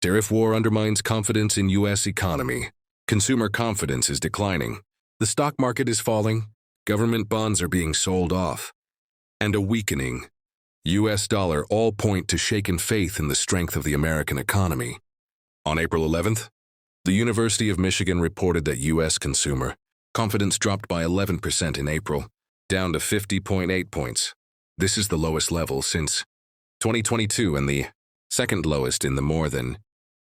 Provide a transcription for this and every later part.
Tariff war undermines confidence in U.S. economy. Consumer confidence is declining. The stock market is falling. Government bonds are being sold off. And a weakening U.S. dollar all point to shaken faith in the strength of the American economy. On April 11th, the University of Michigan reported that U.S. consumer confidence dropped by 11% in April, down to 50.8 points. This is the lowest level since 2022 and the second lowest in the more than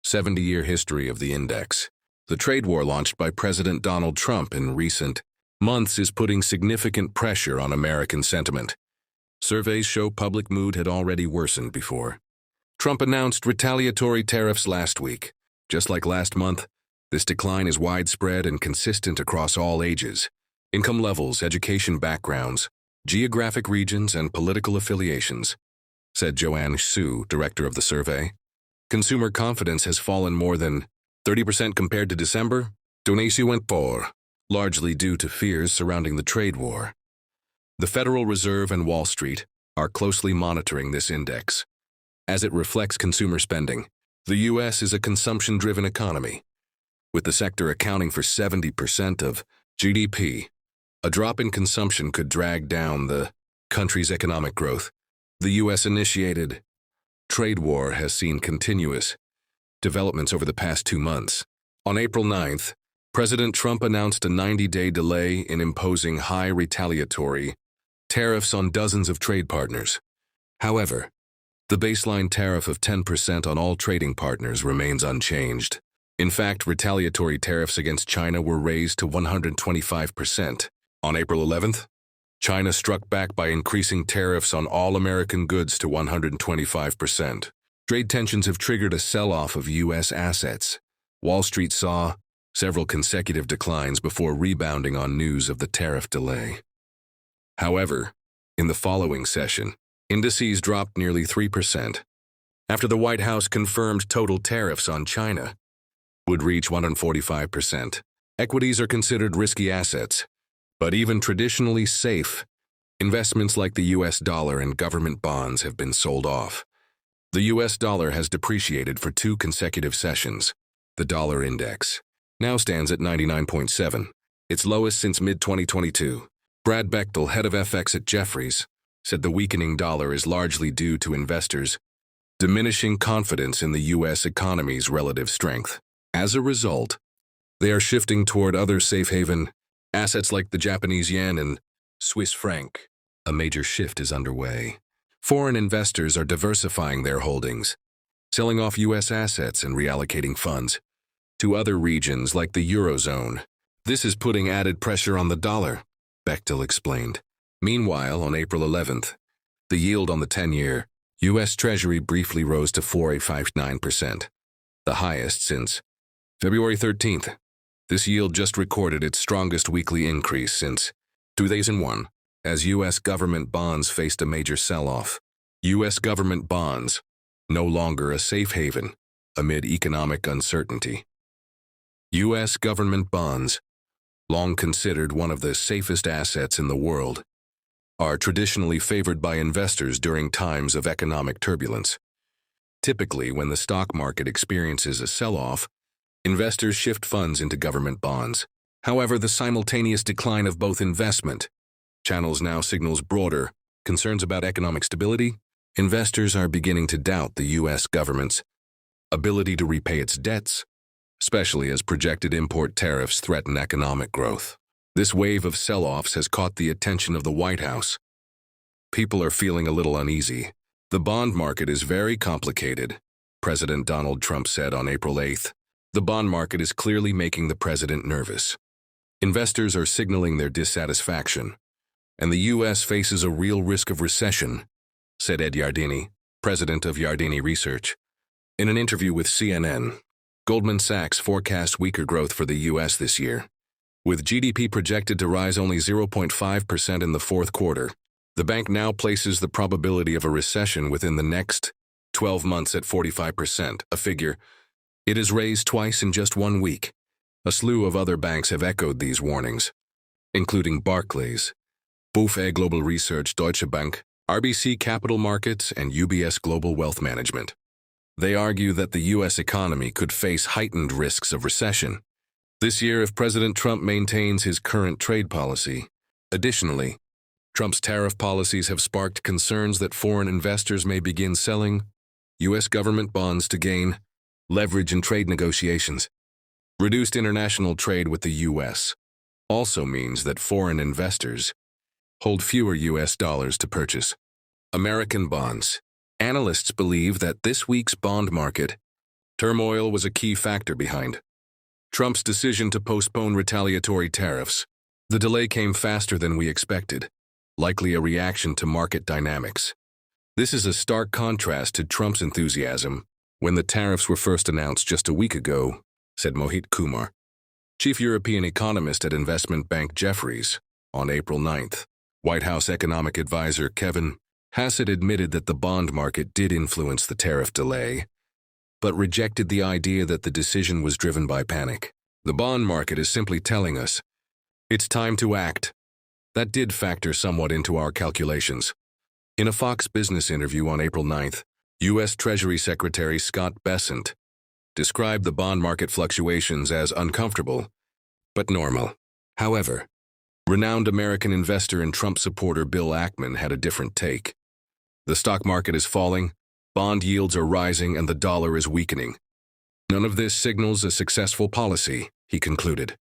70-year history of the index. The trade war launched by President Donald Trump in recent months is putting significant pressure on American sentiment. Surveys show public mood had already worsened before Trump announced retaliatory tariffs last week. Just like last month, this decline is widespread and consistent across all ages, income levels, education backgrounds, geographic regions, and political affiliations, said Joanne Su, director of the survey. Consumer confidence has fallen more than 30% compared to December, 2024, largely due to fears surrounding the trade war. The Federal Reserve and Wall Street are closely monitoring this index, as it reflects consumer spending. The U.S. is a consumption-driven economy, with the sector accounting for 70% of GDP. A drop in consumption could drag down the country's economic growth. The U.S.-initiated trade war has seen continuous developments over the past 2 months. On April 9th, President Trump announced a 90-day delay in imposing high retaliatory tariffs on dozens of trade partners. However, the baseline tariff of 10% on all trading partners remains unchanged. In fact, retaliatory tariffs against China were raised to 125%. On April 11th, China struck back by increasing tariffs on all American goods to 125%. Trade tensions have triggered a sell-off of U.S. assets. Wall Street saw several consecutive declines before rebounding on news of the tariff delay. However, in the following session, indices dropped nearly 3% after the White House confirmed total tariffs on China would reach 145%. Equities are considered risky assets, but even traditionally safe investments like the U.S. dollar and government bonds have been sold off. The U.S. dollar has depreciated for 2 consecutive sessions. The dollar index now stands at 99.7, its lowest since mid-2022. Brad Bechtel, head of FX at Jefferies, said the weakening dollar is largely due to investors' diminishing confidence in the U.S. economy's relative strength. As a result, they are shifting toward other safe haven assets like the Japanese yen and Swiss franc. A major shift is underway. Foreign investors are diversifying their holdings, selling off U.S. assets and reallocating funds to other regions like the Eurozone. This is putting added pressure on the dollar, Bechtel explained. Meanwhile, on April 11th, the yield on the 10-year U.S. Treasury briefly rose to 4.59%, the highest since February 13th. This yield just recorded its strongest weekly increase since 2001, as U.S. government bonds faced a major sell-off. U.S. government bonds, no longer a safe haven amid economic uncertainty. U.S. government bonds, long considered one of the safest assets in the world, are traditionally favored by investors during times of economic turbulence. Typically, when the stock market experiences a sell-off, investors shift funds into government bonds. However, the simultaneous decline of both investment channels now signals broader concerns about economic stability. Investors are beginning to doubt the U.S. government's ability to repay its debts, especially as projected import tariffs threaten economic growth. This wave of sell-offs has caught the attention of the White House. People are feeling a little uneasy. The bond market is very complicated, President Donald Trump said on April 8th. The bond market is clearly making the president nervous. Investors are signaling their dissatisfaction, and the U.S. faces a real risk of recession, said Ed Yardeni, president of Yardeni Research. In an interview with CNN, Goldman Sachs forecasts weaker growth for the U.S. this year. With GDP projected to rise only 0.5% in the fourth quarter, the bank now places the probability of a recession within the next 12 months at 45%, a figure it has raised twice in just 1 week. A slew of other banks have echoed these warnings, including Barclays, BofA Global Research, Deutsche Bank, RBC Capital Markets, and UBS Global Wealth Management. They argue that the U.S. economy could face heightened risks of recession this year if President Trump maintains his current trade policy. Additionally, Trump's tariff policies have sparked concerns that foreign investors may begin selling U.S. government bonds to gain leverage in trade negotiations. Reduced international trade with the U.S. also means that foreign investors hold fewer U.S. dollars to purchase American bonds. Analysts believe that this week's bond market turmoil was a key factor behind Trump's decision to postpone retaliatory tariffs. The delay came faster than we expected, likely a reaction to market dynamics. This is a stark contrast to Trump's enthusiasm when the tariffs were first announced just a week ago, said Mohit Kumar, chief European economist at investment bank Jefferies, on April 9th. White House economic advisor Kevin Hassett admitted that the bond market did influence the tariff delay, but rejected the idea that the decision was driven by panic. The bond market is simply telling us, it's time to act. That did factor somewhat into our calculations. In a Fox Business interview on April 9th, U.S. Treasury Secretary Scott Bessent described the bond market fluctuations as uncomfortable, but normal. However, renowned American investor and Trump supporter Bill Ackman had a different take. The stock market is falling, bond yields are rising, and the dollar is weakening. None of this signals a successful policy, he concluded.